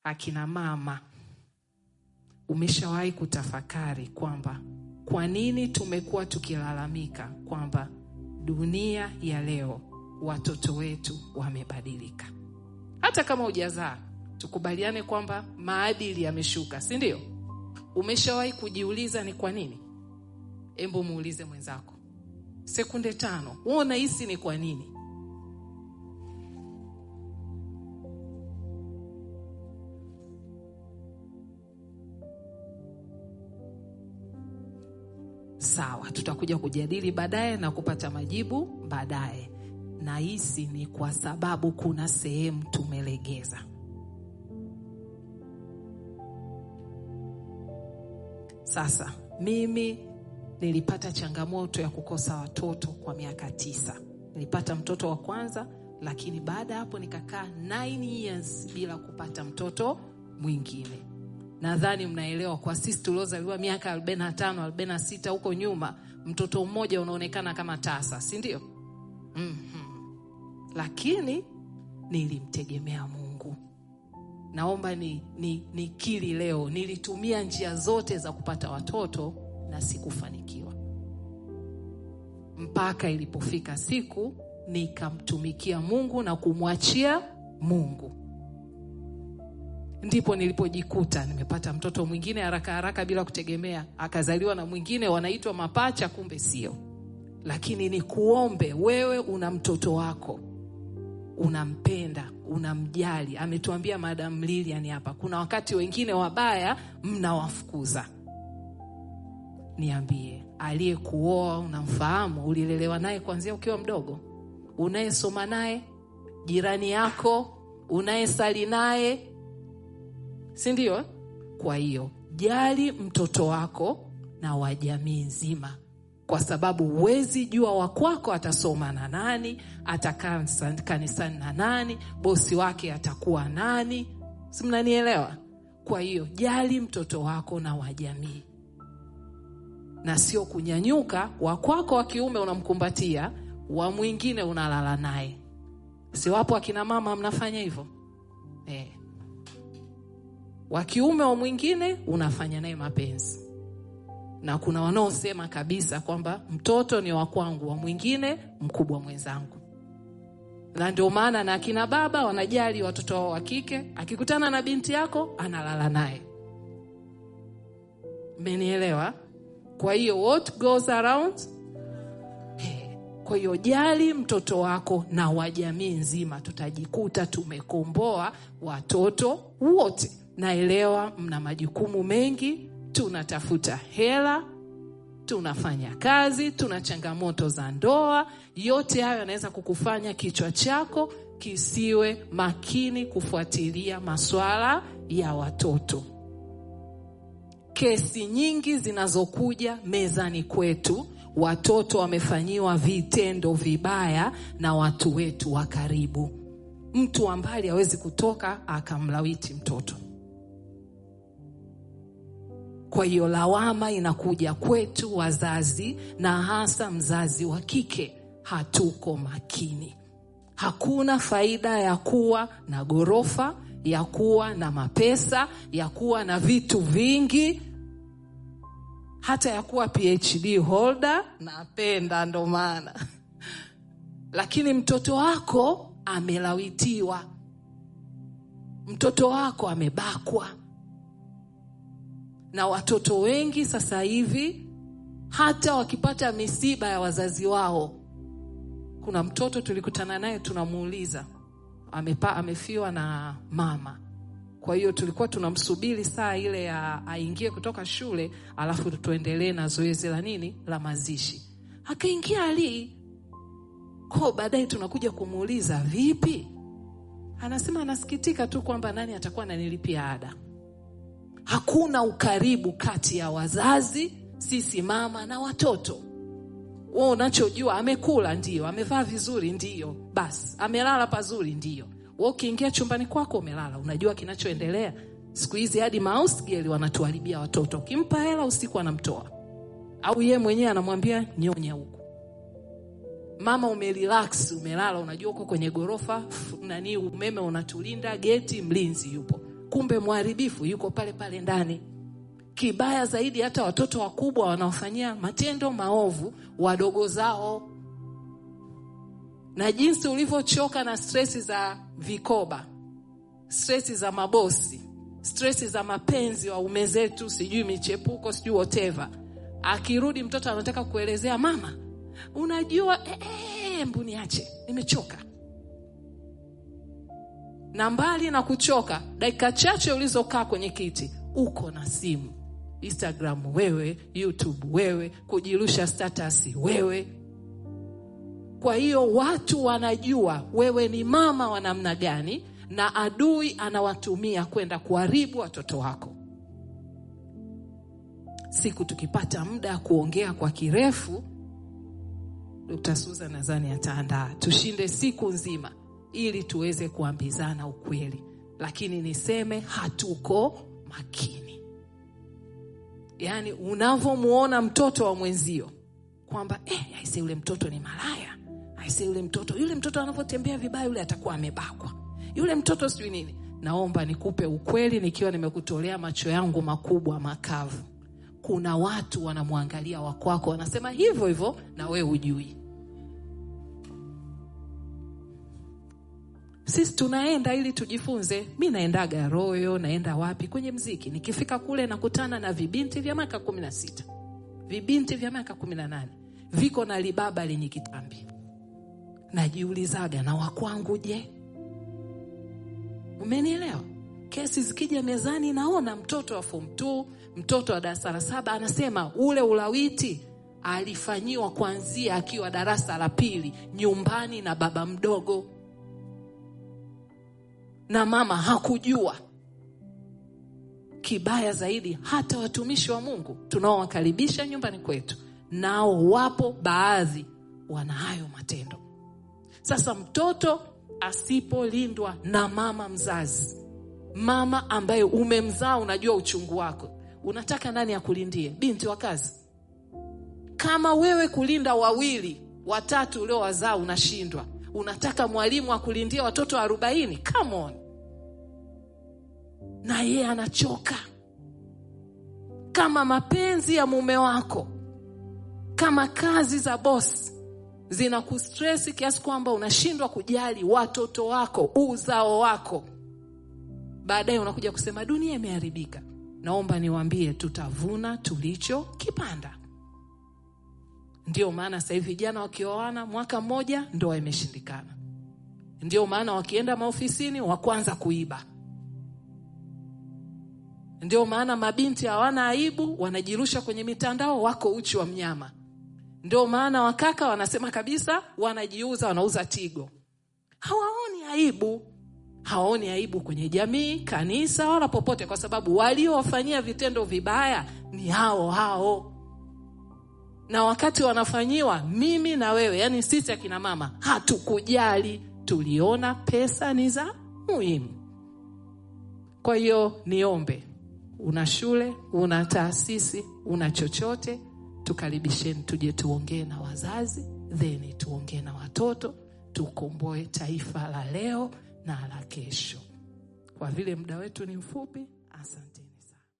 akina mama, umeshawahi kutafakari kwamba kwa nini tumekuwa tukilalamika kwamba dunia ya leo watoto wetu wamebadilika? Hata kama hujazaa, tukubaliane kwamba maadili yameshuka, si ndio? Umeshawahi kujiuliza ni kwa nini? Hebu muulize mwenzako. Sekunde 5. Wewe unahisi ni kwa nini? Sawa, tutakuja kujadili baadaye na kupata majibu baadaye. Nahisi ni kwa sababu kuna sehemu tumelegeza. Sasa, mimi nilipata changamoto ya kukosa watoto kwa miaka 9. Nilipata mtoto wa kwanza, lakini baada hapo nikakaa 9 years bila kupata mtoto mwingine. Nadhani mnaelewa, kwa sisi tuliozaliwa miaka 45, 46 huko nyuma, mtoto mmoja unaonekana kama tasa, si ndio? Lakini nilimtegemea Mungu. Naomba nikiri leo, nilitumia njia zote za kupata watoto na sikufanikiwa. Mpaka ilipofika siku nikamtumikia Mungu na kumwachia Mungu. Ndipo nilipojikuta nimepata mtoto mwingine haraka haraka bila kutegemea. Akazaliwa na mwingine, wanaitwa mapacha, kumbe sio. Lakini nikuombe wewe, una mtoto wako, unampenda, unamjali. Ametuambia Madam Lilian hapa, kuna wakati wengine wabaya mnawafukuza. Niambie, aliyekuoa unamfahamu? Ulilelewa naye kuanzia ukiwa mdogo? Unayesoma naye? Jirani yako? Unayesali naye? Si ndio? Kwa hiyo jali mtoto wako na wa jamii nzima, kwa sababu huwezi jua wa kwako atasoma na nani, atakaa kanisani na nani, bosi wake atakuwa nani. Si mnanielewa? Kwa hiyo jali mtoto wako na wa jamii, na sio kunyanyuka wa kwako wa kiume unamkumbatia, wa mwingine unalala naye. Si wapo akina mama mnafanya hivyo? Wa kiume wa mwingine unafanya naye mapenzi. Na kuna wanaosema kabisa kwamba mtoto ni wa kwangu, wa mwingine mkubwa mwenzangu. Na ndio maana na akina baba wanajali watoto wao wa kike, akikutana na binti yako analala naye. Mmenielewa? Kwa hiyo what goes around? Kwa hiyo jali mtoto wako na wa jamii nzima, tutajikuta tumekomboa watoto wote. Naelewa mna majukumu mengi, tunatafuta hela, tunafanya kazi, tuna changamoto za ndoa. Yote hayo yanaweza kukufanya kichwa chako kisiwe makini kufuatilia masuala ya watoto. Kesi nyingi zinazokuja mezani kwetu, watoto wamefanyiwa vitendo vibaya na watu wetu wa karibu. Mtu wa mbali hawezi kutoka akamlawiti mtoto. Kwa hiyo lawama inakuja kwetu wazazi, na hasa mzazi wa kike. Hatuko makini. Hakuna faida ya kuwa na gorofa, ya kuwa na mapesa, ya kuwa na vitu vingi, hata ya kuwa PhD holder. Napenda ndo maana. Lakini mtoto wako amelawitiwa, mtoto wako amebakwa. Na watoto wengi sasa hivi hata wakipata misiba ya wazazi wao. Kuna mtoto tulikutana naye, tunamuuliza amefiwa na mama. Kwa hiyo tulikuwa tunamsubiri saa ile ya aingie kutoka shule, alafu tuendelee na zoezi la nini, la mazishi. Akaingia ali. Kwa baadaye tunakuja kumuuliza vipi? Anasema anasikitika tu kwamba nani atakuwa ananilipia ada. Hakuna ukaribu kati ya wazazi, sisi mama na watoto. Wewe unachojua, amekula ndio, amevaa vizuri ndio, basi amelala pazuri ndio. Wewe ukiingia chumbani kwako umelala, unajua kinachoendelea. Siku hizi hadi mouse girl wanatuharibia watoto. Kimpa hela usiku anamtoa. Au yeye mwenyewe anamwambia nyonya huko. Mama umerelax, umelala, unajua uko kwenye gorofa, umeme unatulinda, geti mlinzi yupo. kumbe mharibifu yuko pale pale ndani. Kibaya zaidi, hata watoto wakubwa wanaofanyia matendo maovu wadogo zao. Na jinsi ulivyochoka na stresi za vikoba, stresi za mabosi, stresi za mapenzi wa ume zetu, sijui michepuko, sijui whatever. Akirudi mtoto anataka kuelezea, mama, unajua mbu niache, nimechoka. Na mbali na kuchoka, dakika chache ulizokaa kwenye kiti, uko na simu. Instagram wewe, YouTube wewe, kujirusha status wewe. Kwa hiyo watu wanajua wewe ni mama wa namna gani, na adui anawatumia kwenda kuharibu watoto wako. Siku tukipata muda kuongea kwa kirefu, Dr. Susan nadhani ataandaa, tushinde siku nzima ili tuweze kuambizana ukweli. Lakini niseme hatuko makini. Yaani unavomuona mtoto wa mwenzio kwamba aise yule mtoto ni malaya, aise yule mtoto anapotembea vibaya yule atakuwa amebakwa, yule mtoto sijui nini. Naomba nikupe ukweli nikiwa nimekutolea macho yangu makubwa makavu. Kuna watu wanamwangalia wakwako, wanasema hivyo hivyo na wewe hujui. Sisi tunaenda ili tujifunze. Mimi naendaga Royo, naenda wapi kwenye mziki. Nikifika kule nakutana na vibinti vya miaka 16. Vibinti vya miaka 18. Viko na libaba lenye kitambi. Najiulizaga, na wakwangu je? Umenielewa? Kesi zikija mezani naona mtoto wa form 2, mtoto wa darasa la 7 anasema ule ulawiti alifanyiwa kuanzia akiwa darasa la 2 nyumbani na baba mdogo. Na mama hakujua. Kibaya zaidi, hata watumishi wa Mungu tunaowakaribisha nyumbani kwetu, nao wapo baadhi wana hayo matendo. Sasa mtoto asipolindwa na mama mzazi, mama ambaye umemzaa, unajua uchungu wako, unataka nani akulindie? Binti wa kazi? Kama wewe kulinda 2, 3 uliowazaa unashindwa, unataka mwalimu akulindie watoto 40? Come on. Na yeye anachoka. Kama mapenzi ya mume wako, kama kazi za boss zinakustress kiasi kwamba unashindwa kujali watoto wako, uzao wako, baadaye unakuja kusema dunia imeharibika. Naomba niwaambie, tutavuna tulicho kipanda. Ndio maana sasa hivi vijana wakioana mwaka mmoja ndoa imeshindikana. Ndio maana wakienda maofisini wa kwanza kuiba. Ndio maana mabinti hawana aibu, wanajirusha kwenye mitandao, wako uchi wa mnyama. Ndio maana wakaka wanasema kabisa wanajiuza, wanauza Tigo. Hawaoni aibu. Hawaoni aibu kwenye jamii, kanisa, wala popote, kwa sababu waliowafanyia vitendo vibaya ni hao. Na wakati wanafanyiwa, mimi na wewe, yani sisi akina mama, hatukujali. Tuliona pesa ni za muhimu. Kwa hiyo niombe, una shule, una taasisi, una chochote, tukaribisheni tuje tuongee na wazazi, then tuongee na watoto, tukomboe taifa la leo na la kesho. Kwa vile muda wetu ni mfupi, asante.